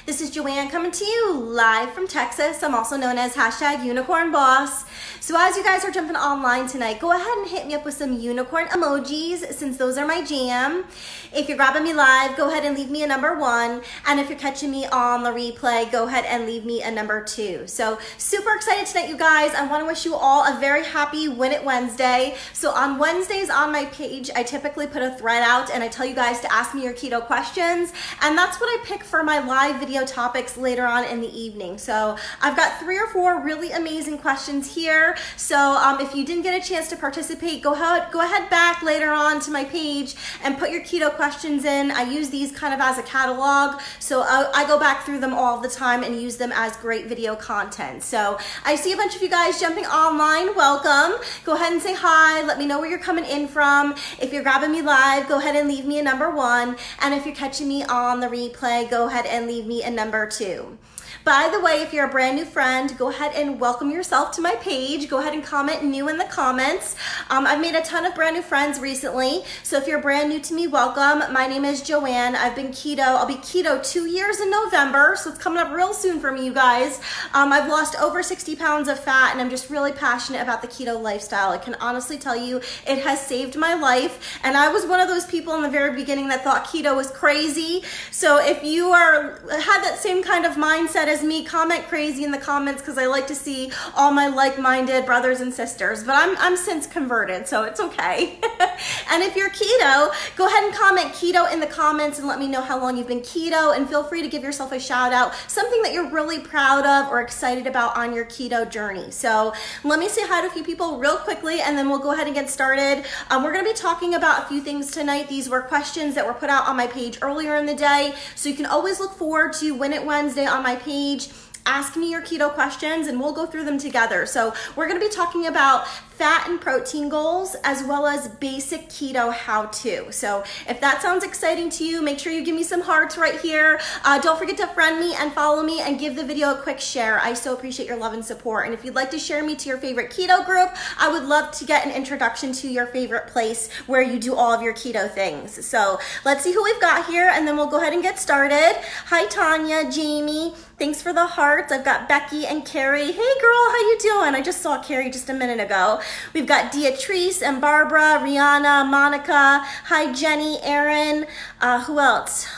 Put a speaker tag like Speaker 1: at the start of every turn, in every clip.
Speaker 1: This is Joanne coming to you live from Texas. I'm also known as #UnicornBoss. So as you guys are jumping online tonight, go ahead and hit me up with some unicorn emojis since those are my jam. If you're grabbing me live, go ahead and leave me a number 1. And if you're catching me on the replay, go ahead and leave me a number 2. So super excited tonight, you guys. I want to wish you all a very happy Win It Wednesday. So on Wednesdays on my page, I typically put a thread out and I tell you guys to ask me your keto questions. And that's what I pick for my live video topics later on in the evening. So I've got 3 or 4 really amazing questions here. So if you didn't get a chance to participate, go ahead back later on to my page and put your keto questions in. I use these kind of as a catalog. So I go back through them all the time and use them as great video content. So I see a bunch of you guys jumping online. Welcome. Go ahead and say hi. Let me know where you're coming in from. If you're grabbing me live, go ahead and leave me a number 1. And if you're catching me on the replay, go ahead and leave me a number 2. By the way, if you're a brand new friend, go ahead and welcome yourself to my page. Go ahead and comment new in the comments. I've made a ton of brand new friends recently. So if you're brand new to me, welcome. My name is Joanne. I've been keto. I'll be keto 2 years in November. So it's coming up real soon for me, you guys. I've lost over 60 pounds of fat and I'm just really passionate about the keto lifestyle. I can honestly tell you it has saved my life. And I was one of those people in the very beginning that thought keto was crazy. So if you had that same kind of mindset as me, comment crazy in the comments because I like to see all my like-minded brothers and sisters, but I'm since converted, so it's okay. And if you're keto, go ahead and comment keto in the comments and let me know how long you've been keto, and feel free to give yourself a shout out, something that you're really proud of or excited about on your keto journey. So let me say hi to a few people real quickly and then we'll go ahead and get started. We're going to be talking about a few things tonight. These were questions that were put out on my page earlier in the day, so you can always look forward to Win It Wednesday on my page. Ask me your keto questions and we'll go through them together. So we're going to be talking about fat and protein goals as well as basic keto how-to. So if that sounds exciting to you, make sure you give me some hearts right here. Don't forget to friend me and follow me and give the video a quick share. I so appreciate your love and support. And if you'd like to share me to your favorite keto group, I would love to get an introduction to your favorite place where you do all of your keto things. So let's see who we've got here and then we'll go ahead and get started. Hi Tanya, Jamie, thanks for the hearts. I've got Becky and Carrie. Hey girl, how you doing? I just saw Carrie just a minute ago. We've got Beatrice and Barbara, Rihanna, Monica. Hi Jenny, Erin. Who else?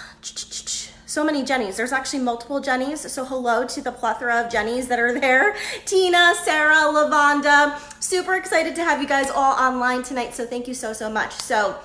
Speaker 1: So many Jennies. There's actually multiple Jennies. So hello to the plethora of Jennies that are there. Tina, Sarah, Lavonda. Super excited to have you guys all online tonight. So thank you so much. So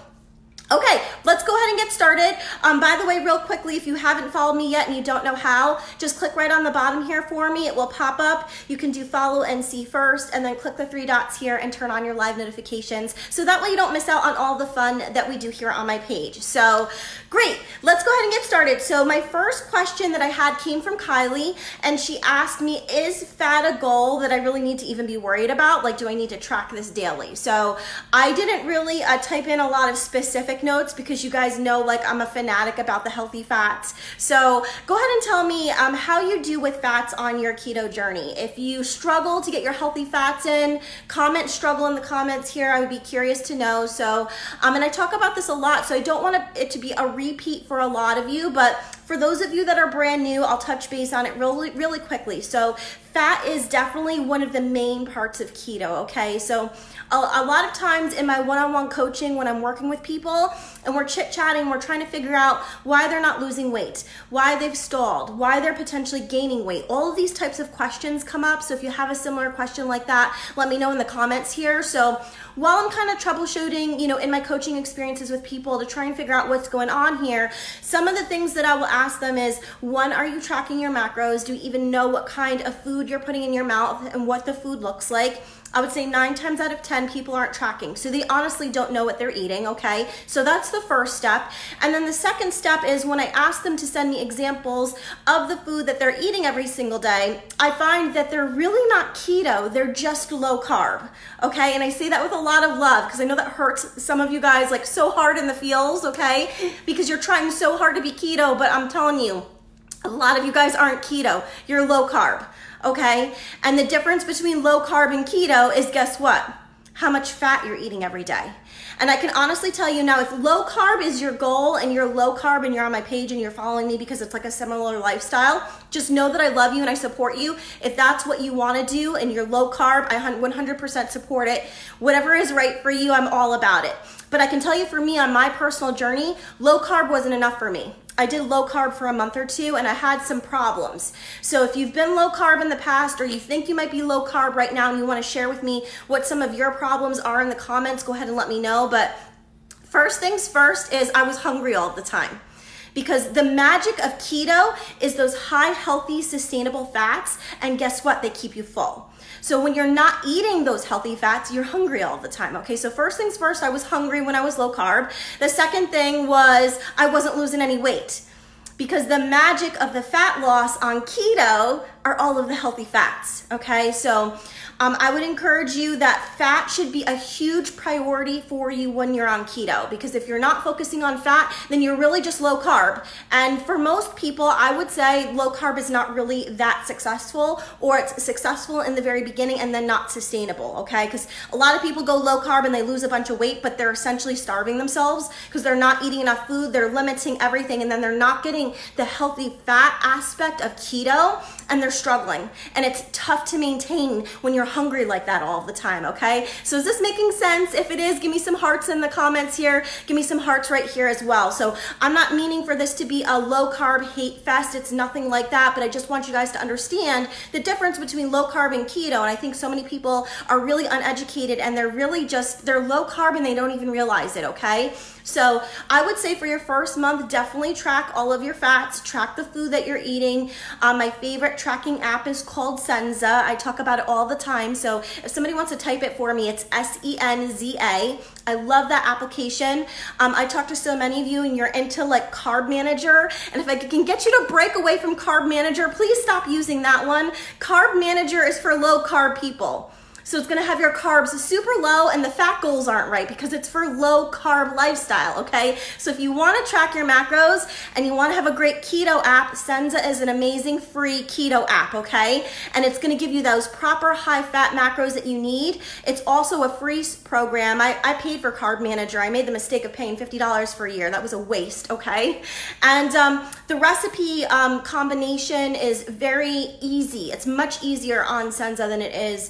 Speaker 1: okay, let's go ahead and get started. By the way, real quickly, if you haven't followed me yet and you don't know how, just click right on the bottom here for me. It will pop up. You can do follow and see first, and then click the 3 dots here and turn on your live notifications. So that way you don't miss out on all the fun that we do here on my page. So great, let's go ahead and get started. So my first question that I had came from Kylie, and she asked me, is fat a goal that I really need to even be worried about? Like, do I need to track this daily? So I didn't really type in a lot of specific notes because you guys know, like, I'm a fanatic about the healthy fats. So go ahead and tell me how you do with fats on your keto journey. If you struggle to get your healthy fats in, comment struggle in the comments here. I would be curious to know. So and I talk about this a lot, so I don't want it to be a repeat for a lot of you, but for those of you that are brand new, I'll touch base on it really quickly. So fat is definitely one of the main parts of keto, okay? So a lot of times in my one-on-one coaching, when I'm working with people and we're chit-chatting, we're trying to figure out why they're not losing weight, why they've stalled, why they're potentially gaining weight. All of these types of questions come up. So if you have a similar question like that, let me know in the comments here. So while I'm kind of troubleshooting, you know, in my coaching experiences with people to try and figure out what's going on here, some of the things that I will ask them is, 1, are you tracking your macros? Do you even know what kind of food you're putting in your mouth and what the food looks like? I would say 9 times out of 10 people aren't tracking. So they honestly don't know what they're eating, okay? So that's the first step. And then the second step is when I ask them to send me examples of the food that they're eating every single day, I find that they're really not keto, they're just low carb, okay? And I say that with a lot of love because I know that hurts some of you guys like so hard in the feels, okay? Because you're trying so hard to be keto, but I'm telling you, a lot of you guys aren't keto, you're low carb. Okay, and the difference between low carb and keto is, guess what? How much fat you're eating every day. And I can honestly tell you now, if low carb is your goal and you're low carb and you're on my page and you're following me because it's like a similar lifestyle, just know that I love you and I support you. If that's what you want to do and you're low carb, I 100% support it. Whatever is right for you, I'm all about it. But I can tell you, for me, on my personal journey, low carb wasn't enough for me. I did low carb for a month or two and I had some problems. So if you've been low carb in the past, or you think you might be low carb right now and you want to share with me what some of your problems are in the comments, go ahead and let me know. But first things first is I was hungry all the time. Because the magic of keto is those high, healthy, sustainable fats, and guess what? They keep you full. So when you're not eating those healthy fats, you're hungry all the time, okay? So first things first, I was hungry when I was low carb. The second thing was I wasn't losing any weight, because the magic of the fat loss on keto are all of the healthy fats, okay? So I would encourage you that fat should be a huge priority for you when you're on keto, because if you're not focusing on fat, then you're really just low carb. And for most people, I would say low carb is not really that successful, or it's successful in the very beginning and then not sustainable, okay? Because a lot of people go low carb and they lose a bunch of weight, but they're essentially starving themselves because they're not eating enough food, they're limiting everything, and then they're not getting the healthy fat aspect of keto, and they're struggling. And it's tough to maintain when you're hungry like that all the time, okay? So is this making sense? If it is, give me some hearts in the comments here. Give me some hearts right here as well. So I'm not meaning for this to be a low carb hate fest. It's nothing like that, but I just want you guys to understand the difference between low carb and keto. And I think so many people are really uneducated and they're really just, they're low carb and they don't even realize it, okay? So I would say for your first month, definitely track all of your fats, track the food that you're eating. My favorite tracking app is called Senza. I talk about it all the time. So if somebody wants to type it for me, it's S-E-N-Z-A. I love that application. I talk to so many of you and you're into like Carb Manager. And if I can get you to break away from Carb Manager, please stop using that one. Carb Manager is for low carb people. So it's gonna have your carbs super low and the fat goals aren't right because it's for low carb lifestyle, okay? So if you wanna track your macros and you wanna have a great keto app, Senza is an amazing free keto app, okay? And it's gonna give you those proper high fat macros that you need. It's also a free program. I paid for Carb Manager. I made the mistake of paying $50 for a year. That was a waste, okay? And the recipe combination is very easy. It's much easier on Senza than it is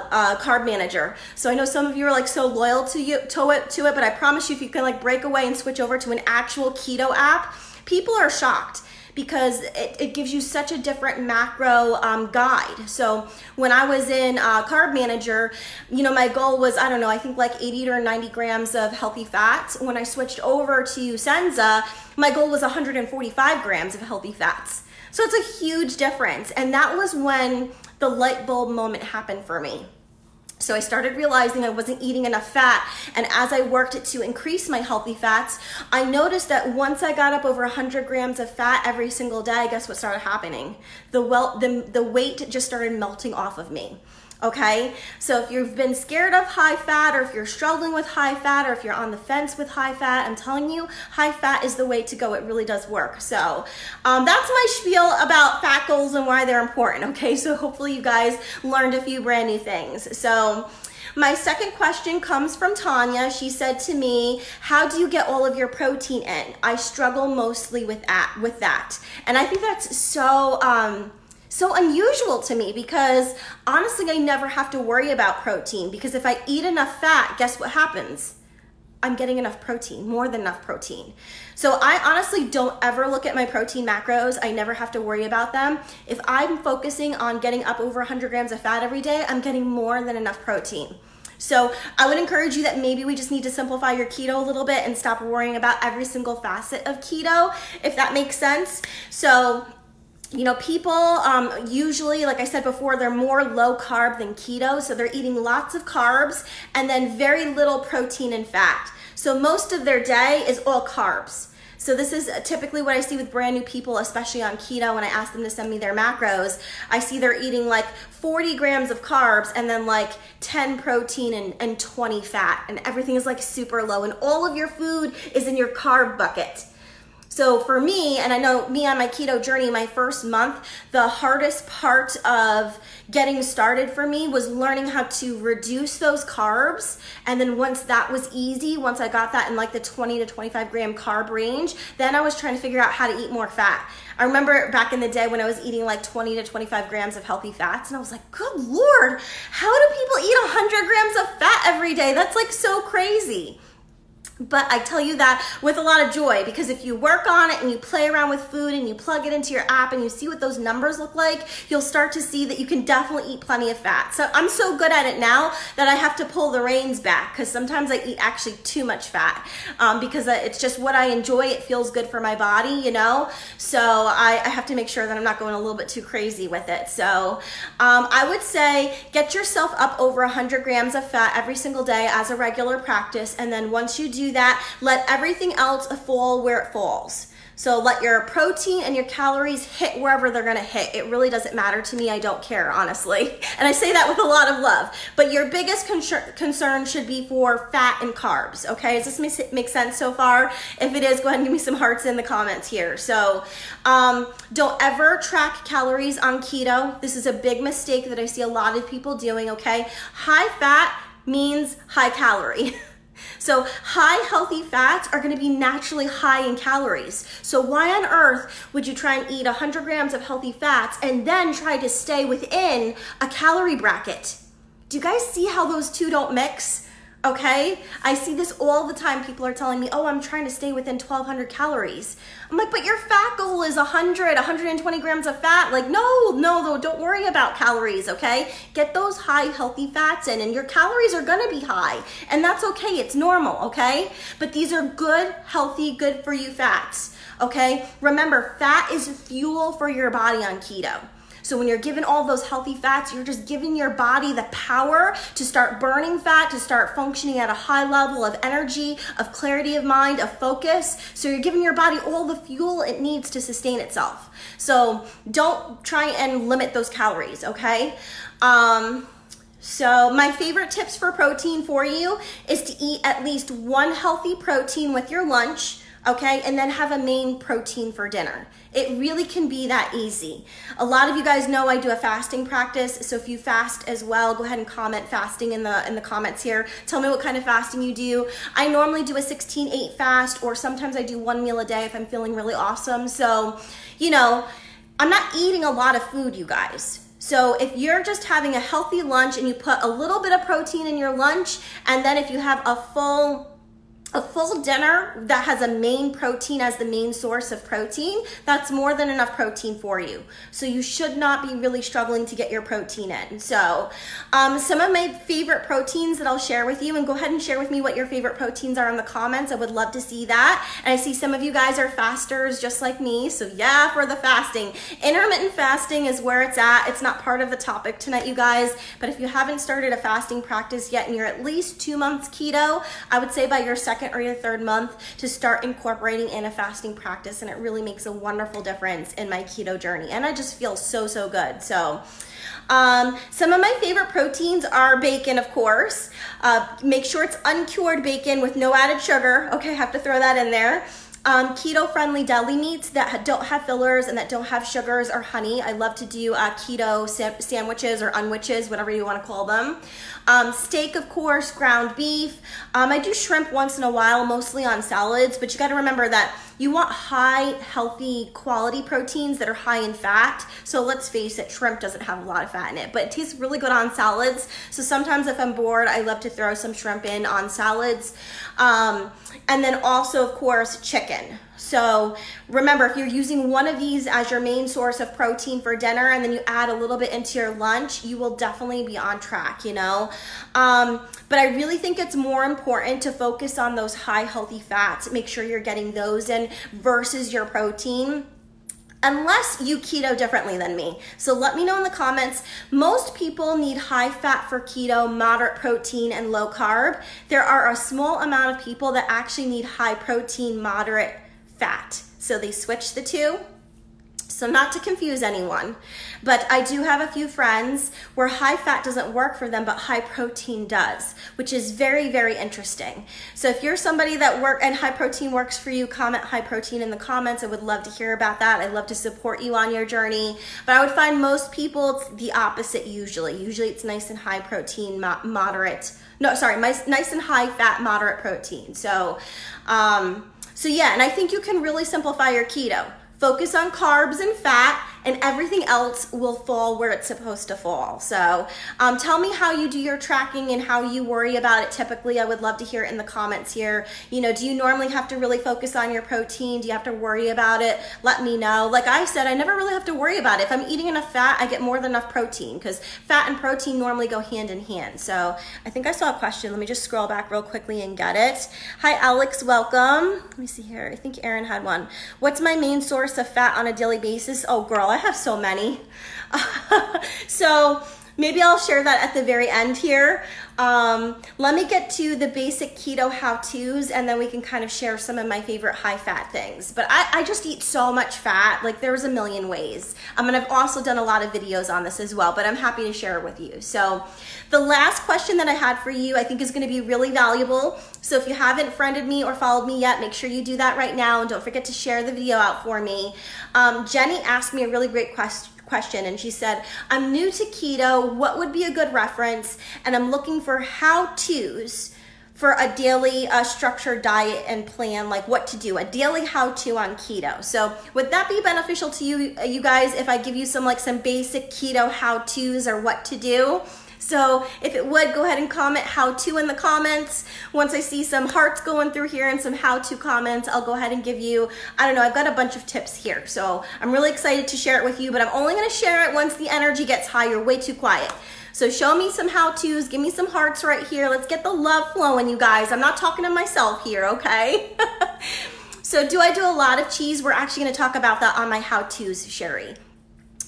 Speaker 1: Carb Manager. So I know some of you are like so loyal to it, but I promise you, if you can like break away and switch over to an actual keto app, people are shocked because it gives you such a different macro guide. So when I was in Carb Manager, you know, my goal was, I don't know, I think like 80 or 90 grams of healthy fats. When I switched over to Senza, my goal was 145 grams of healthy fats. So it's a huge difference. And that was when the light bulb moment happened for me. So I started realizing I wasn't eating enough fat, and as I worked to increase my healthy fats, I noticed that once I got up over 100 grams of fat every single day, guess what started happening? The weight just started melting off of me. Okay, so if you've been scared of high fat, or if you're struggling with high fat, or if you're on the fence with high fat, I'm telling you, high fat is the way to go. It really does work. So that's my spiel about fat goals and why they're important. Okay, so hopefully you guys learned a few brand new things. So my second question comes from Tanya. She said to me, how do you get all of your protein in? I struggle mostly with that. And I think that's so unusual to me, because honestly, I never have to worry about protein, because if I eat enough fat, guess what happens? I'm getting enough protein, more than enough protein. So I honestly don't ever look at my protein macros. I never have to worry about them. If I'm focusing on getting up over 100 grams of fat every day, I'm getting more than enough protein. So I would encourage you that maybe we just need to simplify your keto a little bit and stop worrying about every single facet of keto, if that makes sense. So, you know, people usually, like I said before, they're more low carb than keto. So they're eating lots of carbs and then very little protein and fat. So most of their day is all carbs. So this is typically what I see with brand new people, especially on keto. When I ask them to send me their macros, I see they're eating like 40 grams of carbs and then like 10 protein and 20 fat. And everything is like super low. And all of your food is in your carb bucket. So for me, and I know me on my keto journey, my first month, the hardest part of getting started for me was learning how to reduce those carbs. And then once that was easy, once I got that in like the 20 to 25 gram carb range, then I was trying to figure out how to eat more fat. I remember back in the day when I was eating like 20 to 25 grams of healthy fats, and I was like, good Lord, how do people eat 100 grams of fat every day? That's like so crazy. But I tell you that with a lot of joy, because if you work on it and you play around with food and you plug it into your app and you see what those numbers look like, you'll start to see that you can definitely eat plenty of fat. So I'm so good at it now that I have to pull the reins back, because sometimes I eat actually too much fat because it's just what I enjoy. It feels good for my body, you know? So I have to make sure that I'm not going a little bit too crazy with it. So I would say get yourself up over 100 grams of fat every single day as a regular practice. And then once you do that, let everything else fall where it falls. So let your protein and your calories hit wherever they're gonna hit. It really doesn't matter to me. I don't care, honestly. And I say that with a lot of love. But your biggest concern should be for fat and carbs, okay? Does this make sense so far? If it is, go ahead and give me some hearts in the comments here. So don't ever track calories on keto. This is a big mistake that I see a lot of people doing, okay? High fat means high calorie. So high healthy fats are going to be naturally high in calories. So why on earth would you try and eat 100 grams of healthy fats and then try to stay within a calorie bracket? Do you guys see how those two don't mix? Okay, I see this all the time. People are telling me, oh, I'm trying to stay within 1,200 calories. I'm like, but your fat goal is 120 grams of fat. Like, no, don't worry about calories, okay? Get those high healthy fats in, and your calories are gonna be high, and that's okay, it's normal, okay? But these are good, healthy, good for you fats, okay? Remember, fat is fuel for your body on keto. So when you're given all those healthy fats, you're just giving your body the power to start burning fat, to start functioning at a high level of energy, of clarity of mind, of focus. So you're giving your body all the fuel it needs to sustain itself. So don't try and limit those calories, okay? So my favorite tips for protein for you is to eat at least one healthy protein with your lunch, okay? And then have a main protein for dinner. It really can be that easy. A lot of you guys know I do a fasting practice, so if you fast as well, go ahead and comment fasting in the comments here. Tell me what kind of fasting you do. I normally do a 16-8 fast, or sometimes I do one meal a day if I'm feeling really awesome. So, you know, I'm not eating a lot of food, you guys. So if you're just having a healthy lunch and you put a little bit of protein in your lunch, and then if you have a full dinner that has a main protein as the main source of protein, that's more than enough protein for you. So you should not be really struggling to get your protein in. So some of my favorite proteins that I'll share with you, and go ahead and share with me what your favorite proteins are in the comments. I would love to see that. And I see some of you guys are fasters just like me. So yeah, for the fasting. Intermittent fasting is where it's at. It's not part of the topic tonight, you guys. But if you haven't started a fasting practice yet and you're at least 2 months keto, I would say by your second or your third month to start incorporating in a fasting practice, and it really makes a wonderful difference in my keto journey, and I just feel so good. So some of my favorite proteins are bacon, of course. Make sure it's uncured bacon with no added sugar. Okay, I have to throw that in there. Keto-friendly deli meats that don't have fillers and that don't have sugars or honey. I love to do keto sandwiches or unwiches, whatever you want to call them. Steak, of course, ground beef. I do shrimp once in a while, mostly on salads, but you got to remember that you want high, healthy, quality proteins that are high in fat. So let's face it, shrimp doesn't have a lot of fat in it, but it tastes really good on salads. So sometimes if I'm bored, I love to throw some shrimp in on salads. And then also, of course, chicken. So remember, if you're using one of these as your main source of protein for dinner and then you add a little bit into your lunch, you will definitely be on track, you know? But I really think it's more important to focus on those high healthy fats. Make sure you're getting those in versus your protein, unless you keto differently than me. So let me know in the comments. Most people need high fat for keto, moderate protein, and low carb. There are a small amount of people that actually need high protein, moderate fat. So they switch the two. So not to confuse anyone, but I do have a few friends where high fat doesn't work for them, but high protein does, which is very, very interesting. So if you're somebody that and high protein works for you, comment high protein in the comments. I would love to hear about that. I'd love to support you on your journey. But I would find most people, it's the opposite usually. Usually it's nice and high protein, nice and high fat, moderate protein. So yeah, and I think you can really simplify your keto. Focus on carbs and fat, and everything else will fall where it's supposed to fall. So tell me how you do your tracking and how you worry about it typically. I would love to hear it in the comments here. You know, do you normally have to really focus on your protein? Do you have to worry about it? Let me know. Like I said, I never really have to worry about it. If I'm eating enough fat, I get more than enough protein, because fat and protein normally go hand in hand. So I think I saw a question. Let me just scroll back real quickly and get it. Hi, Alex, welcome. Let me see here. I think Erin had one. What's my main source of fat on a daily basis? Oh girl, I have so many. So maybe I'll share that at the very end here. Let me get to the basic keto how-tos, and then we can kind of share some of my favorite high-fat things. But I just eat so much fat, like there's a million ways. And I've also done a lot of videos on this as well, but I'm happy to share it with you. So the last question that I had for you, I think is gonna be really valuable. So if you haven't friended me or followed me yet, make sure you do that right now, and don't forget to share the video out for me. Jenny asked me a really great question, and she said, I'm new to keto, what would be a good reference? And I'm looking for how-tos for a daily structured diet and plan, like what to do, a daily how-to on keto. So would that be beneficial to you guys if I give you some basic keto how-tos or what to do? So if it would, go ahead and comment how-to in the comments. Once I see some hearts going through here and some how-to comments, I'll go ahead and give you, I don't know, I've got a bunch of tips here. So I'm really excited to share it with you, but I'm only gonna share it once the energy gets high. You're way too quiet. So show me some how-tos, give me some hearts right here. Let's get the love flowing, you guys. I'm not talking to myself here, okay? So do I do a lot of cheese? We're actually gonna talk about that on my how-tos, Sherry.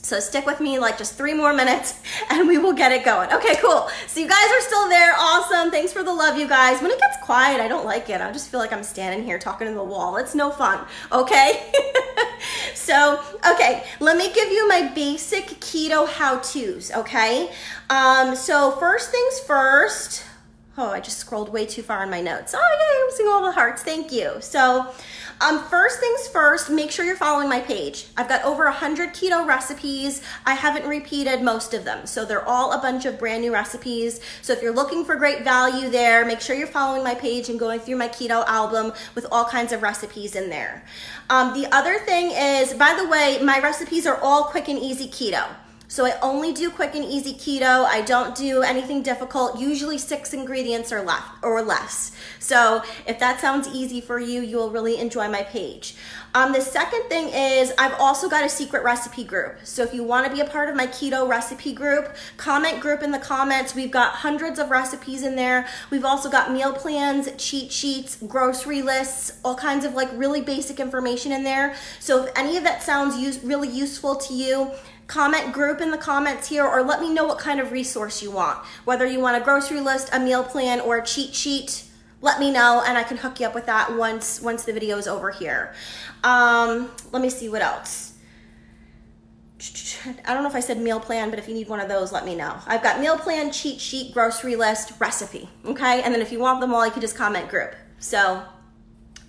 Speaker 1: So stick with me like just 3 more minutes and we will get it going. Okay, cool. So you guys are still there. Awesome. Thanks for the love, you guys. When it gets quiet, I don't like it. I just feel like I'm standing here talking to the wall. It's no fun, okay? So, okay, let me give you my basic keto how-tos, okay? So first things first. Oh, I just scrolled way too far in my notes. Oh yeah, I'm seeing all the hearts. Thank you. So first things first, make sure you're following my page. I've got over 100 keto recipes. I haven't repeated most of them. So they're all a bunch of brand new recipes. So if you're looking for great value there, make sure you're following my page and going through my keto album with all kinds of recipes in there. The other thing is, by the way, my recipes are all quick and easy keto. So I only do quick and easy keto. I don't do anything difficult, usually 6 ingredients or less. So if that sounds easy for you, you'll really enjoy my page. The second thing is I've also got a secret recipe group. So if you want to be a part of my keto recipe group, comment group in the comments. We've got hundreds of recipes in there. We've also got meal plans, cheat sheets, grocery lists, all kinds of really basic information in there. So if any of that sounds really useful to you, comment group in the comments here, or let me know what kind of resource you want. Whether you want a grocery list, a meal plan, or a cheat sheet, let me know and I can hook you up with that once the video is over here. Let me see what else. I don't know if I said meal plan, but if you need one of those, let me know. I've got meal plan, cheat sheet, grocery list, recipe, okay? And then if you want them all, you can just comment group. So,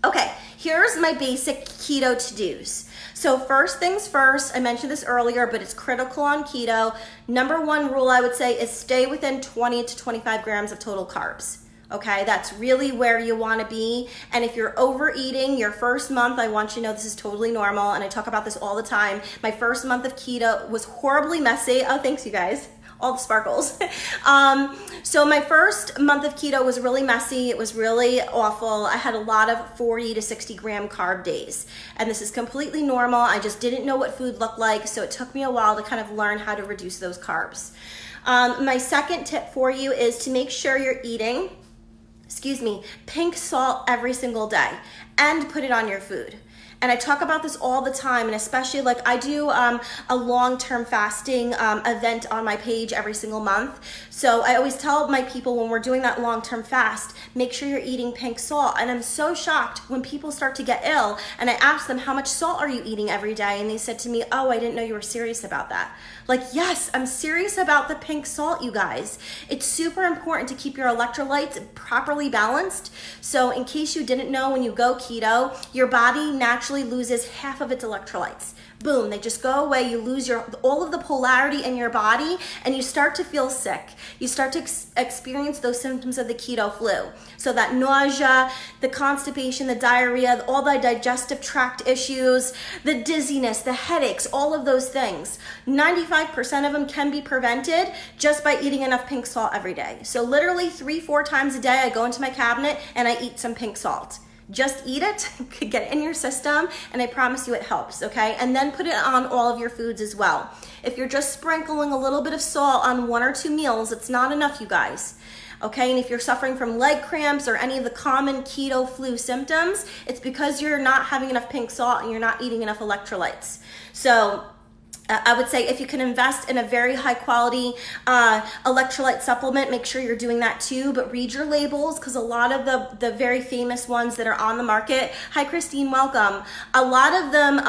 Speaker 1: okay, here's my basic keto to-dos. So first things first, I mentioned this earlier, but it's critical on keto. Number 1 rule I would say is stay within 20 to 25 grams of total carbs. Okay, that's really where you want to be. And if you're overeating your first month, I want you to know this is totally normal. And I talk about this all the time. My first month of keto was horribly messy. Oh, thanks you guys. All the sparkles. So my first month of keto was really messy. It was really awful. I had a lot of 40 to 60 gram carb days. And this is completely normal. I just didn't know what food looked like. So it took me a while to kind of learn how to reduce those carbs. My second tip for you is to make sure you're eating, pink salt every single day and put it on your food. And I talk about this all the time, and especially like I do a long-term fasting event on my page every single month. So I always tell my people when we're doing that long-term fast, make sure you're eating pink salt. And I'm so shocked when people start to get ill and I ask them, how much salt are you eating every day? And they said to me, oh, I didn't know you were serious about that. Like, yes, I'm serious about the pink salt, you guys. It's super important to keep your electrolytes properly balanced. So in case you didn't know, when you go keto, your body naturally loses half of its electrolytes. Boom, they just go away. You lose all of the polarity in your body and you start to feel sick. You start to experience those symptoms of the keto flu. So that nausea, the constipation, the diarrhea, all the digestive tract issues, the dizziness, the headaches, all of those things. 95% of them can be prevented just by eating enough pink salt every day. So literally 3-4 times a day, I go into my cabinet and I eat some pink salt. Just eat it, get it in your system, and I promise you it helps, okay? And then put it on all of your foods as well. If you're just sprinkling a little bit of salt on 1 or 2 meals, it's not enough, you guys. Okay, and if you're suffering from leg cramps or any of the common keto flu symptoms, it's because you're not having enough pink salt and you're not eating enough electrolytes. So I would say if you can invest in a very high quality electrolyte supplement, make sure you're doing that too, but read your labels, because a lot of the very famous ones that are on the market, hi Christine, welcome, a lot of them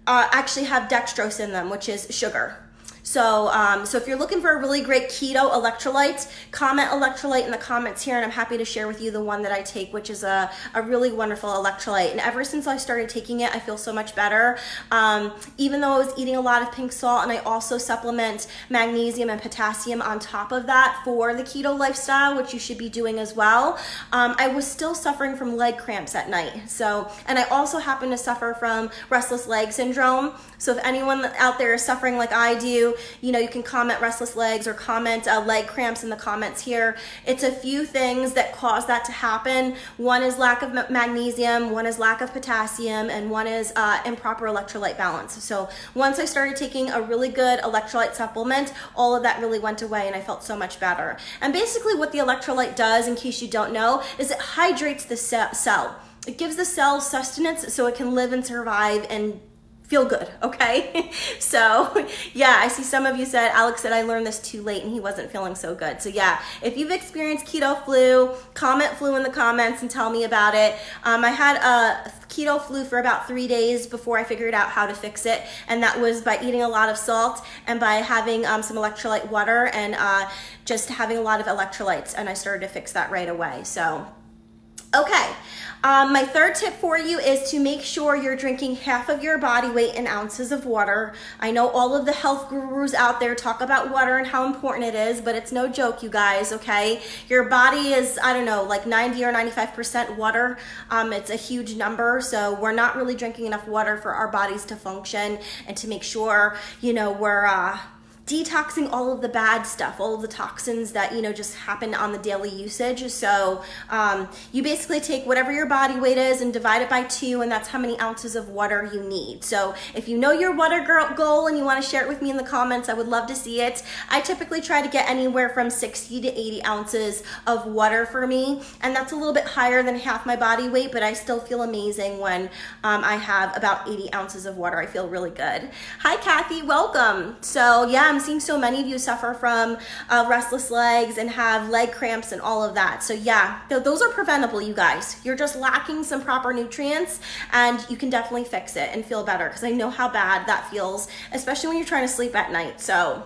Speaker 1: actually have dextrose in them, which is sugar. So, so if you're looking for a really great keto electrolyte, comment electrolyte in the comments here, and I'm happy to share with you the one that I take, which is a really wonderful electrolyte. And ever since I started taking it, I feel so much better. Even though I was eating a lot of pink salt, and I also supplement magnesium and potassium on top of that for the keto lifestyle, which you should be doing as well, I was still suffering from leg cramps at night. So, and I also happen to suffer from restless leg syndrome. So if anyone out there is suffering like I do, you know, you can comment restless legs or comment leg cramps in the comments here. It's a few things that cause that to happen. One is lack of magnesium, one is lack of potassium, and one is improper electrolyte balance. So once I started taking a really good electrolyte supplement, all of that really went away and I felt so much better. And basically what the electrolyte does, in case you don't know, is it hydrates the cell. It gives the cell sustenance so it can live and survive and feel good, okay? So yeah, I see some of you said, Alex said I learned this too late and he wasn't feeling so good. So yeah, if you've experienced keto flu, comment flu in the comments and tell me about it. I had a keto flu for about 3 days before I figured out how to fix it, and that was by eating a lot of salt and by having some electrolyte water and just having a lot of electrolytes, and I started to fix that right away. So okay. My third tip for you is to make sure you're drinking half of your body weight in ounces of water. I know all of the health gurus out there talk about water and how important it is, but it's no joke, you guys, okay? Your body is, I don't know, like 90 or 95% water. It's a huge number, so we're not really drinking enough water for our bodies to function and to make sure, you know, we're detoxing all of the bad stuff, all of the toxins that, you know, just happen on the daily usage. So you basically take whatever your body weight is and divide it by 2, and that's how many ounces of water you need. So if you know your water goal and you want to share it with me in the comments, I would love to see it. I typically try to get anywhere from 60 to 80 ounces of water for me, and that's a little bit higher than half my body weight, but I still feel amazing when I have about 80 ounces of water. I feel really good. Hi Kathy, welcome. So yeah, I'm seeing so many of you suffer from restless legs and have leg cramps and all of that. So yeah, those are preventable, you guys. You're just lacking some proper nutrients, and you can definitely fix it and feel better, because I know how bad that feels, especially when you're trying to sleep at night. So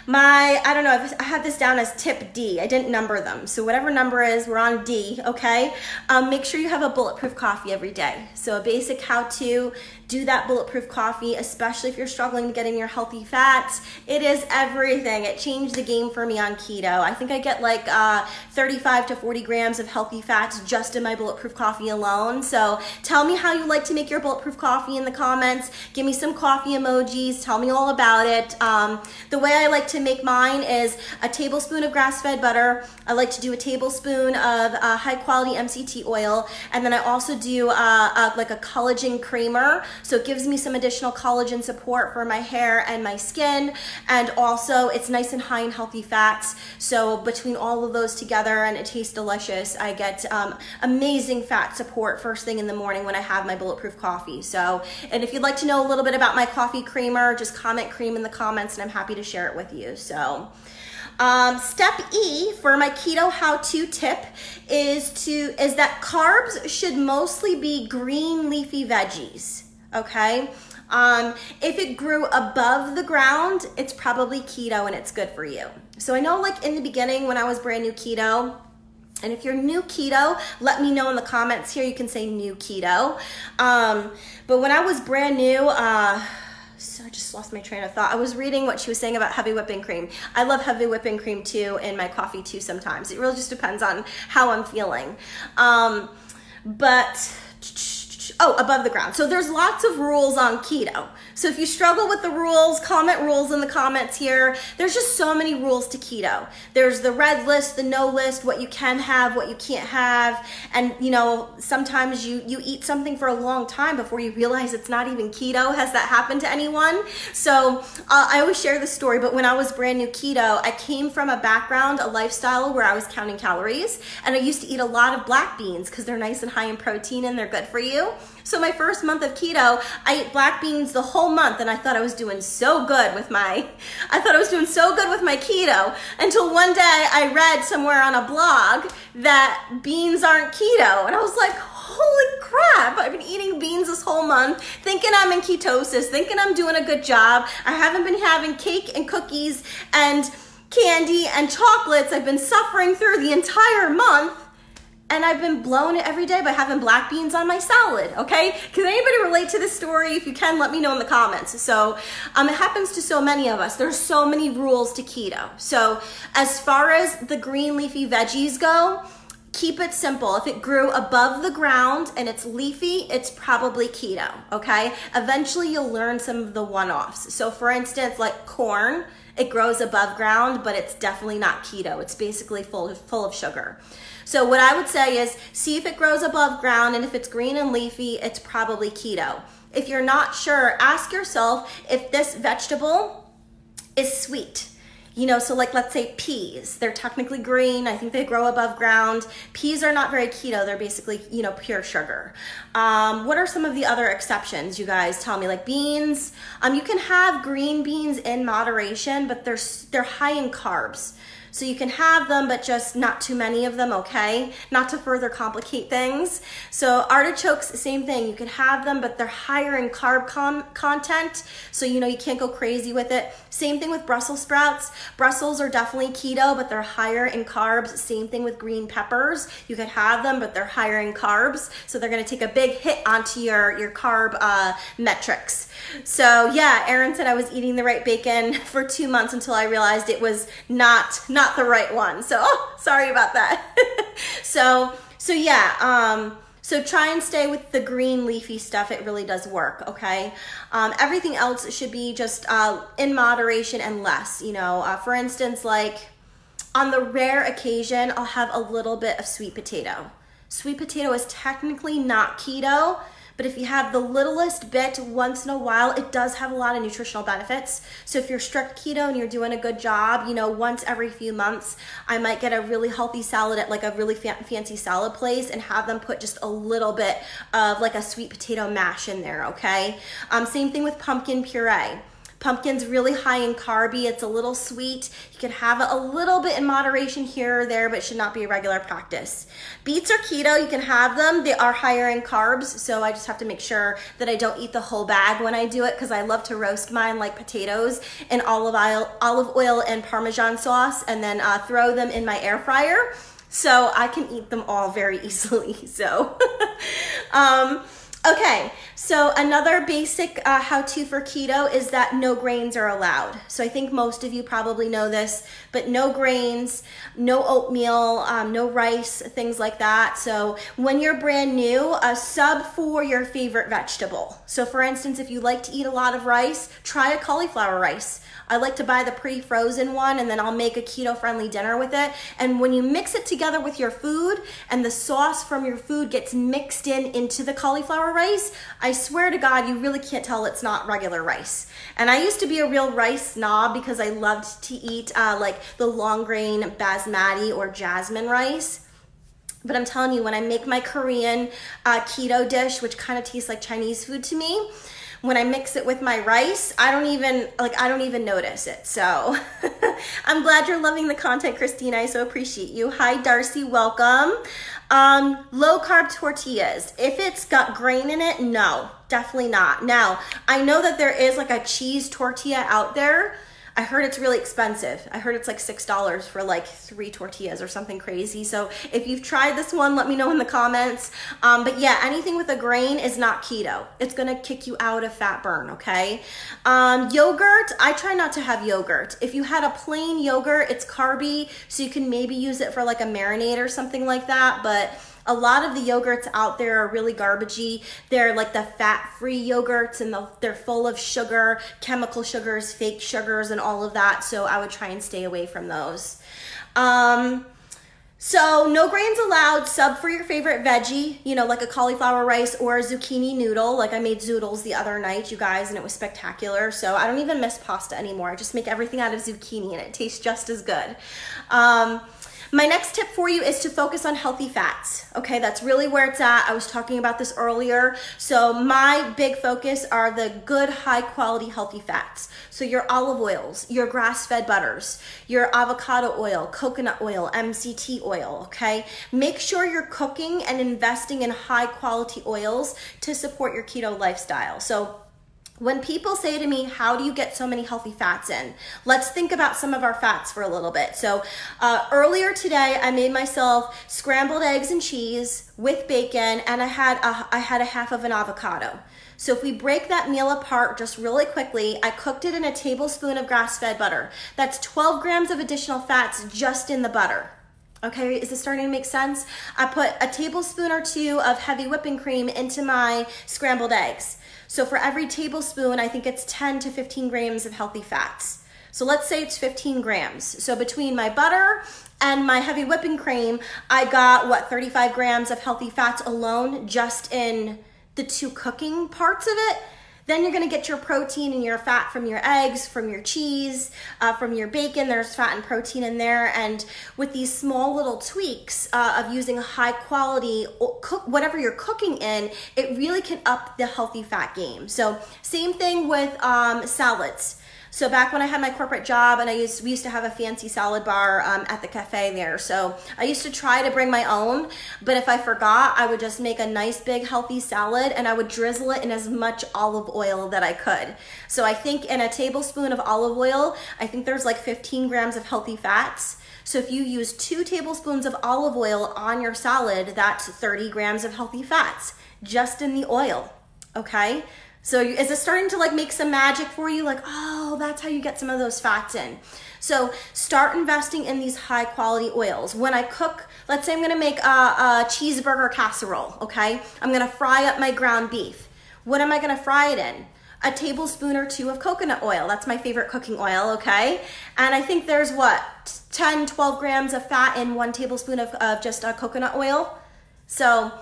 Speaker 1: I don't know, I had this down as tip D. I didn't number them. So whatever number is, we're on D, okay? Make sure you have a bulletproof coffee every day. So a basic how to do that bulletproof coffee, especially if you're struggling to get in your healthy fats. It is everything. It changed the game for me on keto. I think I get like 35 to 40 grams of healthy fats just in my bulletproof coffee alone. So tell me how you like to make your bulletproof coffee in the comments. Give me some coffee emojis. Tell me all about it. The way I like to to make mine is a tablespoon of grass-fed butter. I like to do a tablespoon of high-quality MCT oil, and then I also do like a collagen creamer, so it gives me some additional collagen support for my hair and my skin, and also it's nice and high in healthy fats. So between all of those together, and it tastes delicious, I get amazing fat support first thing in the morning when I have my Bulletproof coffee. So, and if you'd like to know a little bit about my coffee creamer, just comment cream in the comments and I'm happy to share it with you. So step E for my keto how-to tip is that carbs should mostly be green leafy veggies, okay? If it grew above the ground, it's probably keto and it's good for you. So I know, like in the beginning when I was brand new keto, and if you're new keto, let me know in the comments here. You can say new keto. But when I was brand new, so I just lost my train of thought. I was reading what she was saying about heavy whipping cream. I love heavy whipping cream too in my coffee too sometimes. It really just depends on how I'm feeling. Above the ground. So there's lots of rules on keto. So if you struggle with the rules, comment rules in the comments here. There's just so many rules to keto. There's the red list, the no list, what you can have, what you can't have. And you know, sometimes you eat something for a long time before you realize it's not even keto. Has that happened to anyone? So I always share this story, but when I was brand new keto, I came from a background, a lifestyle where I was counting calories, and I used to eat a lot of black beans because they're nice and high in protein and they're good for you. So my first month of keto, I ate black beans the whole month, and I thought I was doing so good with my keto, until one day I read somewhere on a blog that beans aren't keto, and I was like, holy crap, I've been eating beans this whole month, thinking I'm in ketosis, thinking I'm doing a good job. I haven't been having cake and cookies and candy and chocolates. I've been suffering through the entire month. And I've been blowing it every day by having black beans on my salad, okay? Can anybody relate to this story? If you can, let me know in the comments. So it happens to so many of us. There's so many rules to keto. So as far as the green leafy veggies go, keep it simple. If it grew above the ground and it's leafy, it's probably keto, okay? Eventually you'll learn some of the one-offs. So for instance, like corn, it grows above ground, but it's definitely not keto. It's basically full of sugar. So what I would say is see if it grows above ground, and if it's green and leafy, it's probably keto. If you're not sure, ask yourself if this vegetable is sweet. You know, so like let's say peas, they're technically green. I think they grow above ground. Peas are not very keto. They're basically, you know, pure sugar. What are some of the other exceptions, you guys? Tell me, like beans. You can have green beans in moderation, but they're high in carbs. So you can have them, but just not too many of them, okay? Not to further complicate things. So artichokes, same thing. You can have them, but they're higher in carb content. So, you know, you can't go crazy with it. Same thing with Brussels sprouts. Brussels are definitely keto, but they're higher in carbs. Same thing with green peppers. You could have them, but they're higher in carbs. So they're gonna take a big hit onto your carb metrics. So yeah, Erin said I was eating the right bacon for 2 months until I realized it was not the right one. So, sorry about that. So yeah, so try and stay with the green leafy stuff. It really does work, okay? Everything else should be just in moderation and less, you know. For instance, like on the rare occasion, I'll have a little bit of sweet potato. Sweet potato is technically not keto, but if you have the littlest bit once in a while, it does have a lot of nutritional benefits. So if you're strict keto and you're doing a good job, you know, once every few months, I might get a really healthy salad at like a really fancy salad place and have them put just a little bit of like a sweet potato mash in there, okay? Same thing with pumpkin puree. Pumpkin's really high in carby. It's a little sweet. You can have it a little bit in moderation here or there, but it should not be a regular practice. Beets are keto. You can have them. They are higher in carbs, so I just have to make sure that I don't eat the whole bag when I do it, because I love to roast mine like potatoes in olive oil and Parmesan sauce, and then throw them in my air fryer, so I can eat them all very easily. So Okay, so another basic how-to for keto is that no grains are allowed. So I think most of you probably know this, but no grains, no oatmeal, no rice, things like that. So when you're brand new, sub for your favorite vegetable. So for instance, if you like to eat a lot of rice, try a cauliflower rice. I like to buy the pre-frozen one, and then I'll make a keto-friendly dinner with it. And when you mix it together with your food and the sauce from your food gets mixed into the cauliflower rice, I swear to God, you really can't tell it's not regular rice. And I used to be a real rice snob because I loved to eat like the long grain basmati or jasmine rice. But I'm telling you, when I make my Korean keto dish, which kind of tastes like Chinese food to me, when I mix it with my rice, I don't even notice it. So I'm glad you're loving the content, Christina. I so appreciate you. Hi, Darcy, welcome. Low carb tortillas. If it's got grain in it, no, definitely not. Now, I know that there is like a cheese tortilla out there. I heard it's really expensive. I heard it's like $6 for like 3 tortillas or something crazy. So if you've tried this one, let me know in the comments. But yeah, anything with a grain is not keto. It's gonna kick you out of fat burn, okay? Yogurt, I try not to have yogurt. If you had a plain yogurt, it's carby, so you can maybe use it for like a marinade or something like that. But a lot of the yogurts out there are really garbagey. They're like the fat-free yogurts, and they're full of sugar, chemical sugars, fake sugars, and all of that. So I would try and stay away from those. So no grains allowed. Sub for your favorite veggie, you know, like a cauliflower rice or a zucchini noodle. Like I made zoodles the other night, you guys, and it was spectacular. So I don't even miss pasta anymore. I just make everything out of zucchini and it tastes just as good. My next tip for you is to focus on healthy fats. Okay, that's really where it's at. I was talking about this earlier. So my big focus are the good, high quality, healthy fats. So your olive oils, your grass-fed butters, your avocado oil, coconut oil, MCT oil, okay? Make sure you're cooking and investing in high quality oils to support your keto lifestyle. So when people say to me, how do you get so many healthy fats in? Let's think about some of our fats for a little bit. So earlier today, I made myself scrambled eggs and cheese with bacon, and I had a half of an avocado. So if we break that meal apart just really quickly, I cooked it in a tablespoon of grass-fed butter. That's 12 grams of additional fats just in the butter. Okay, is this starting to make sense? I put a tablespoon or 2 of heavy whipping cream into my scrambled eggs. So for every tablespoon, I think it's 10 to 15 grams of healthy fats. So let's say it's 15 grams. So between my butter and my heavy whipping cream, I got, what, 35 grams of healthy fats alone just in the 2 cooking parts of it. Then you're gonna get your protein and your fat from your eggs, from your cheese, from your bacon. There's fat and protein in there. And with these small little tweaks of using high quality, whatever you're cooking in, it really can up the healthy fat game. So same thing with salads. So back when I had my corporate job, and we used to have a fancy salad bar at the cafe there. So I used to try to bring my own, but if I forgot, I would just make a nice big healthy salad, and I would drizzle it in as much olive oil that I could. So I think in a tablespoon of olive oil, I think there's like 15 grams of healthy fats. So if you use 2 tablespoons of olive oil on your salad, that's 30 grams of healthy fats just in the oil, okay? So is it starting to like make some magic for you? Like, oh, that's how you get some of those fats in. So start investing in these high quality oils. When I cook, let's say I'm gonna make a cheeseburger casserole, okay? I'm gonna fry up my ground beef. What am I gonna fry it in? A tablespoon or 2 of coconut oil. That's my favorite cooking oil, okay? And I think there's what, 10, 12 grams of fat in 1 tablespoon of just coconut oil. So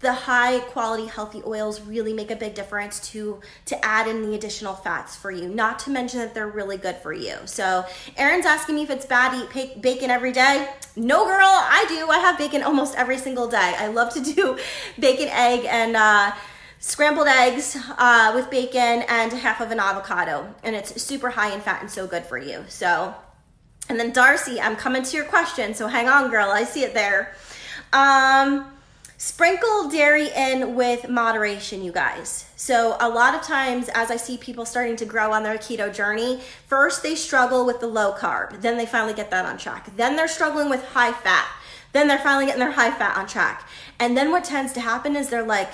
Speaker 1: the high quality healthy oils really make a big difference to add in the additional fats for you, not to mention that they're really good for you. So Erin's asking me if it's bad to eat bacon every day. No girl, I do. I have bacon almost every single day. I love to do bacon, egg, and scrambled eggs with bacon and half of an avocado, and it's super high in fat and so good for you. So, and then Darcy, I'm coming to your question, so hang on girl, I see it there. Sprinkle dairy in with moderation, you guys. So a lot of times as I see people starting to grow on their keto journey, first they struggle with the low carb, then they finally get that on track. Then they're struggling with high fat, then they're finally getting their high fat on track. And then what tends to happen is they're like,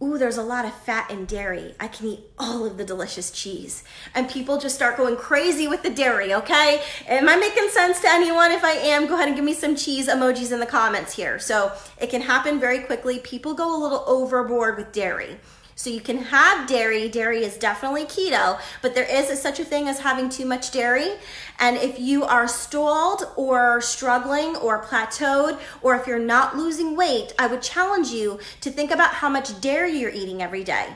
Speaker 1: ooh, there's a lot of fat in dairy. I can eat all of the delicious cheese. And people just start going crazy with the dairy, okay? Am I making sense to anyone? If I am, go ahead and give me some cheese emojis in the comments here. So it can happen very quickly. People go a little overboard with dairy. So you can have dairy. Dairy is definitely keto, but there is such a thing as having too much dairy. And if you are stalled or struggling or plateaued, or if you're not losing weight, I would challenge you to think about how much dairy you're eating every day.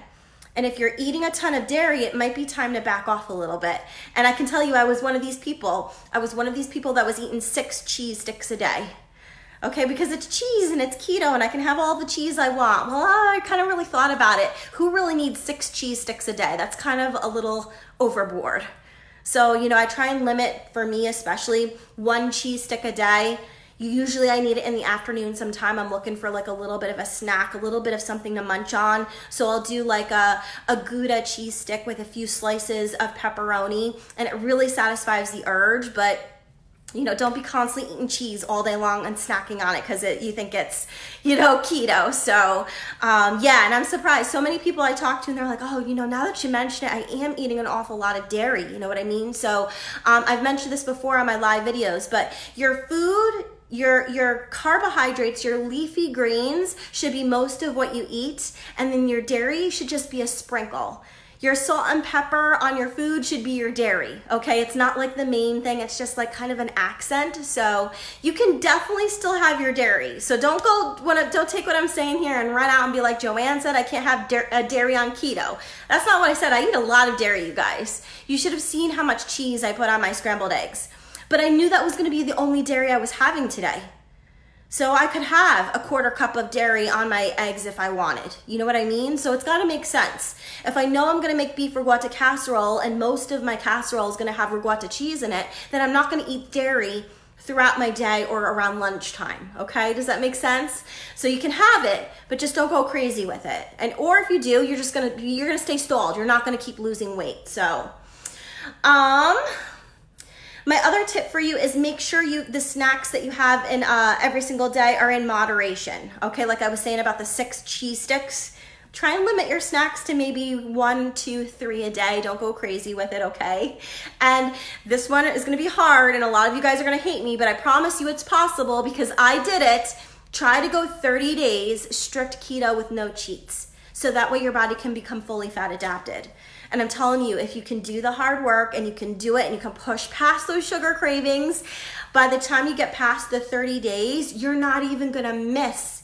Speaker 1: And if you're eating a ton of dairy, it might be time to back off a little bit. And I can tell you, I was one of these people. I was one of these people that was eating 6 cheese sticks a day. Okay, because it's cheese and it's keto and I can have all the cheese I want. Well, I kind of really thought about it. Who really needs 6 cheese sticks a day? That's kind of a little overboard. So, you know, I try and limit, for me especially, 1 cheese stick a day. Usually I need it in the afternoon sometime. I'm looking for like a little bit of a snack, a little bit of something to munch on. So I'll do like a Gouda cheese stick with a few slices of pepperoni, and it really satisfies the urge. But you know, don't be constantly eating cheese all day long and snacking on it because you think it's, you know, keto. So, yeah, and I'm surprised. So many people I talk to and they're like, oh, you know, now that you mention it, I am eating an awful lot of dairy. You know what I mean? So I've mentioned this before on my live videos, but your food, your carbohydrates, your leafy greens should be most of what you eat. And then your dairy should just be a sprinkle. Your salt and pepper on your food should be your dairy, okay? It's not like the main thing, it's just like kind of an accent. So you can definitely still have your dairy. So don't take what I'm saying here and run out and be like Joanne said, I can't have dairy on keto. That's not what I said. I eat a lot of dairy, you guys. You should have seen how much cheese I put on my scrambled eggs. But I knew that was gonna be the only dairy I was having today. So I could have a 1/4 cup of dairy on my eggs if I wanted. You know what I mean? So it's gotta make sense. If I know I'm gonna make beef regatta casserole and most of my casserole is gonna have regatta cheese in it, then I'm not gonna eat dairy throughout my day or around lunchtime, okay? Does that make sense? So you can have it, but just don't go crazy with it. Or if you do, you're gonna stay stalled. You're not gonna keep losing weight. So, my other tip for you is make sure the snacks that you have in every single day are in moderation. Okay, like I was saying about the 6 cheese sticks, try and limit your snacks to maybe 1, 2, 3 a day. Don't go crazy with it, okay? And this one is gonna be hard and a lot of you guys are gonna hate me, but I promise you it's possible because I did it. Try to go 30 days strict keto with no cheats. So that way your body can become fully fat adapted. And I'm telling you, if you can do the hard work and you can do it and you can push past those sugar cravings, by the time you get past the 30 days, you're not even gonna miss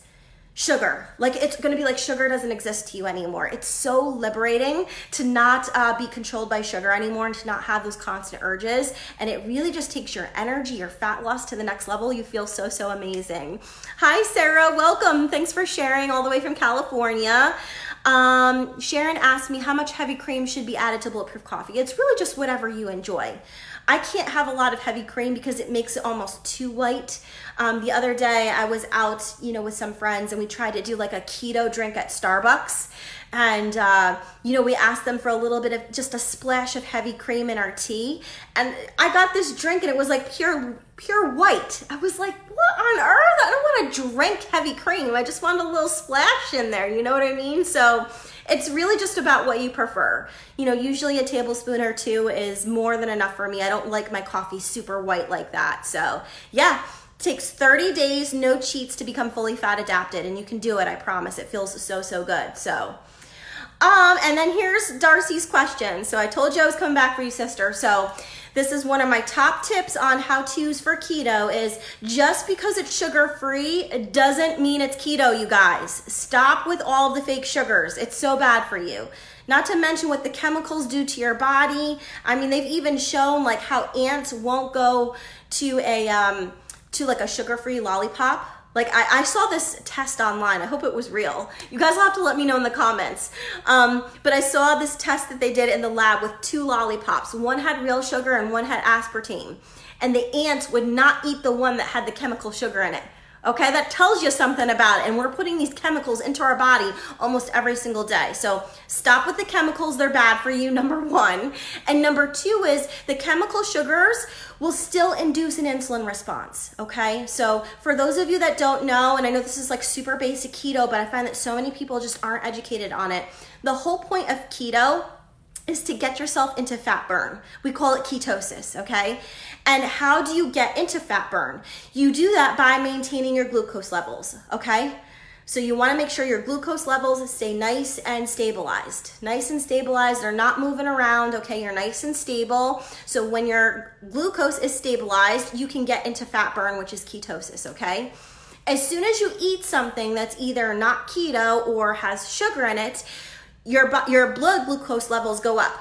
Speaker 1: sugar. Like it's gonna be like sugar doesn't exist to you anymore. It's so liberating to not be controlled by sugar anymore and to not have those constant urges. And it really just takes your energy, your fat loss to the next level. You feel so, so amazing. Hi, Sarah, welcome. Thanks for sharing all the way from California. Sharon asked me how much heavy cream should be added to Bulletproof Coffee. It's really just whatever you enjoy. I can't have a lot of heavy cream because it makes it almost too white. The other day I was out, you know, with some friends and we tried to do like a keto drink at Starbucks. And, you know, we asked them for a little bit of just a splash of heavy cream in our tea. And I got this drink and it was like pure white. I was like, what on earth? I don't want to drink heavy cream. I just want a little splash in there. You know what I mean? So it's really just about what you prefer. You know, usually a tablespoon or 2 is more than enough for me. I don't like my coffee super white like that. So yeah. Takes 30 days, no cheats to become fully fat adapted, and you can do it, I promise. It feels so, so good. So, and then here's Darcys Questions. So I told you I was coming back for you, sister. So this is one of my top tips on how-tos for keto is just because it's sugar-free, it doesn't mean it's keto, you guys. Stop with all of the fake sugars. It's so bad for you. Not to mention what the chemicals do to your body. I mean, they've even shown like how ants won't go to like a sugar-free lollipop. Like I saw this test online. I hope it was real. You guys will have to let me know in the comments. But I saw this test that they did in the lab with 2 lollipops. One had real sugar and one had aspartame. And the ants would not eat the one that had the chemical sugar in it. Okay, that tells you something about it. And we're putting these chemicals into our body almost every single day. So stop with the chemicals, they're bad for you, number one. And number two is the chemical sugars will still induce an insulin response, okay? So for those of you that don't know, and I know this is like super basic keto, but I find that so many people just aren't educated on it. The whole point of keto is to get yourself into fat burn. We call it ketosis, okay? And how do you get into fat burn? You do that by maintaining your glucose levels, okay? So you wanna make sure your glucose levels stay nice and stabilized. Nice and stabilized, they're not moving around, okay? You're nice and stable. So when your glucose is stabilized, you can get into fat burn, which is ketosis, okay? As soon as you eat something that's either not keto or has sugar in it, your blood glucose levels go up,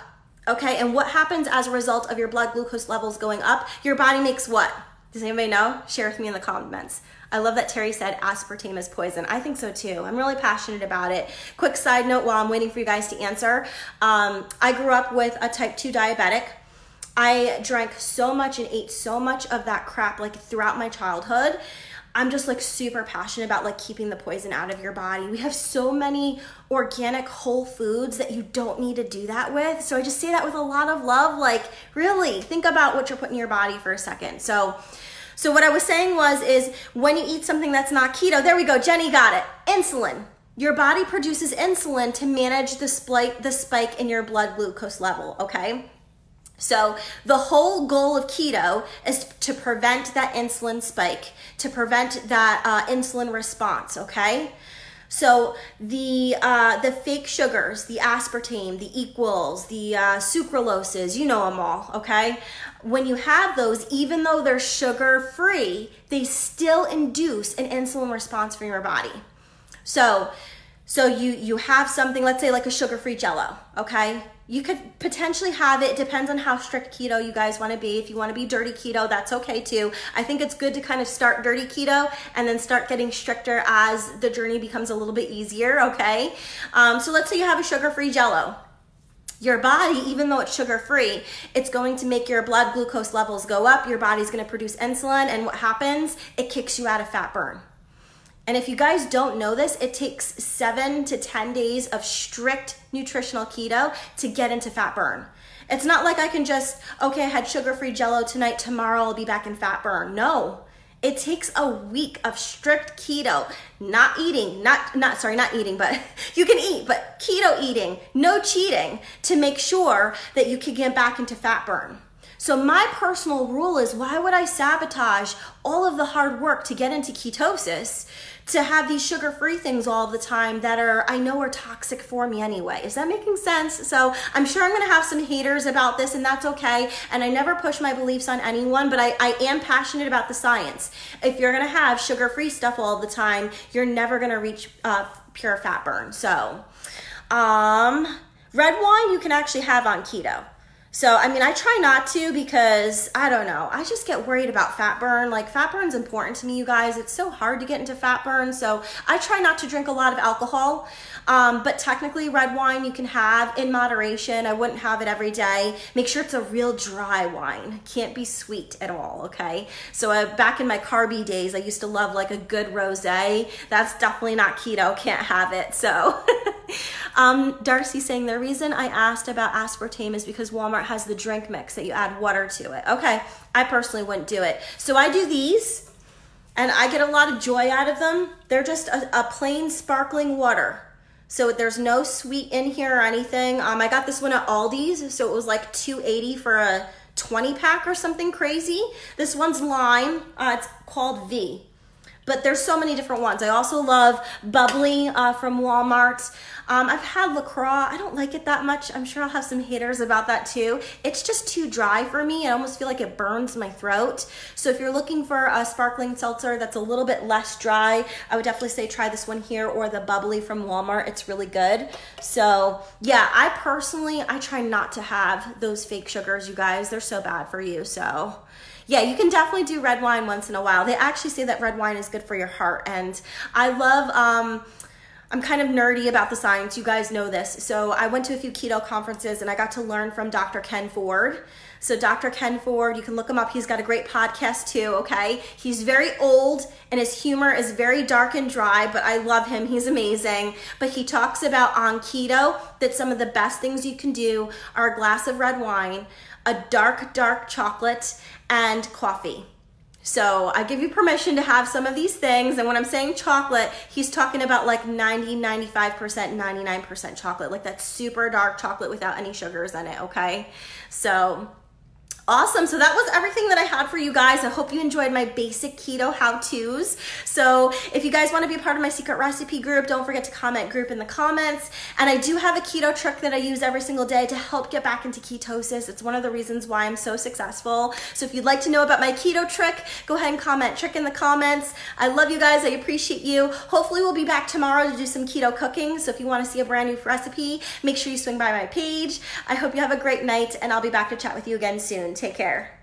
Speaker 1: okay? And what happens as a result of your blood glucose levels going up? Your body makes what? Does anybody know? Share with me in the comments. I love that Terry said aspartame is poison. I think so too. I'm really passionate about it. Quick side note while I'm waiting for you guys to answer. I grew up with a type 2 diabetic. I drank so much and ate so much of that crap like throughout my childhood. I'm just like super passionate about like keeping the poison out of your body. We have so many organic whole foods that you don't need to do that with. So I just say that with a lot of love. Like really think about what you're putting in your body for a second. So what I was saying is when you eat something that's not keto, there we go, Jenny got it, insulin. Your body produces insulin to manage the spike in your blood glucose level, okay? So the whole goal of keto is to prevent that insulin spike, to prevent that insulin response, okay? So the fake sugars, the aspartame, the equals, the sucraloses, you know them all, okay? When you have those, even though they're sugar-free, they still induce an insulin response from your body. So you have something, let's say like a sugar-free Jell-O, okay? You could potentially have it, depends on how strict keto you guys wanna be. If you wanna be dirty keto, that's okay too. I think it's good to kind of start dirty keto and then start getting stricter as the journey becomes a little bit easier, okay? So let's say you have a sugar-free Jell-O. Your body, even though it's sugar-free, it's going to make your blood glucose levels go up, your body's gonna produce insulin, and what happens? It kicks you out of fat burn. And if you guys don't know this, it takes 7 to 10 days of strict nutritional keto to get into fat burn. It's not like I can just, okay, I had sugar-free Jell-O tonight, tomorrow I'll be back in fat burn. No, it takes a week of strict keto, not eating, not eating, but you can eat, but keto eating, no cheating, to make sure that you can get back into fat burn. So my personal rule is, why would I sabotage all of the hard work to get into ketosis to have these sugar-free things all the time that I know are toxic for me anyway? Is that making sense? So I'm sure I'm gonna have some haters about this, and that's okay. And I never push my beliefs on anyone, but I am passionate about the science. If you're gonna have sugar-free stuff all the time, you're never gonna reach pure fat burn. So red wine you can actually have on keto. So, I mean, I try not to because, I don't know, I just get worried about fat burn. Like, fat burn's important to me, you guys. It's so hard to get into fat burn, so I try not to drink a lot of alcohol. But technically, red wine you can have in moderation. I wouldn't have it every day. Make sure it's a real dry wine. Can't be sweet at all, okay? So back in my carby days, I used to love like a good rosé. That's definitely not keto. Can't have it, so. Darcy saying, the reason I asked about aspartame is because Walmart has the drink mix that you add water to it. Okay, I personally wouldn't do it. So I do these, and I get a lot of joy out of them. They're just a plain sparkling water. So there's no sweet in here or anything. I got this one at Aldi's, so it was like $2.80 for a 20 pack or something crazy. This one's lime, it's called V. But there's so many different ones. I also love bubbly from Walmart. I've had LaCroix. I don't like it that much. I'm sure I'll have some haters about that too. It's just too dry for me. I almost feel like it burns my throat. So if you're looking for a sparkling seltzer that's a little bit less dry, I would definitely say try this one here or the bubbly from Walmart. It's really good. So yeah, I try not to have those fake sugars, you guys. They're so bad for you, so. Yeah, you can definitely do red wine once in a while. They actually say that red wine is good for your heart, and I love I'm kind of nerdy about the science. You guys know this. So I went to a few keto conferences and I got to learn from Dr. Ken Ford. So Dr. Ken Ford, you can look him up. He's got a great podcast too, okay? He's very old and his humor is very dark and dry, but I love him. He's amazing. But he talks about on keto that some of the best things you can do are a glass of red wine, a dark chocolate, and coffee. So I give you permission to have some of these things. And when I'm saying chocolate, he's talking about like 90, 95%, 99% chocolate, like that super dark chocolate without any sugars in it, okay? So awesome. So that was everything that I had for you guys. I hope you enjoyed my basic keto how-tos. So if you guys want to be a part of my secret recipe group, don't forget to comment group in the comments. And I do have a keto trick that I use every single day to help get back into ketosis. It's one of the reasons why I'm so successful. So if you'd like to know about my keto trick, go ahead and comment trick in the comments. I love you guys. I appreciate you. Hopefully we'll be back tomorrow to do some keto cooking. So if you want to see a brand new recipe, make sure you swing by my page. I hope you have a great night and I'll be back to chat with you again soon. Take care.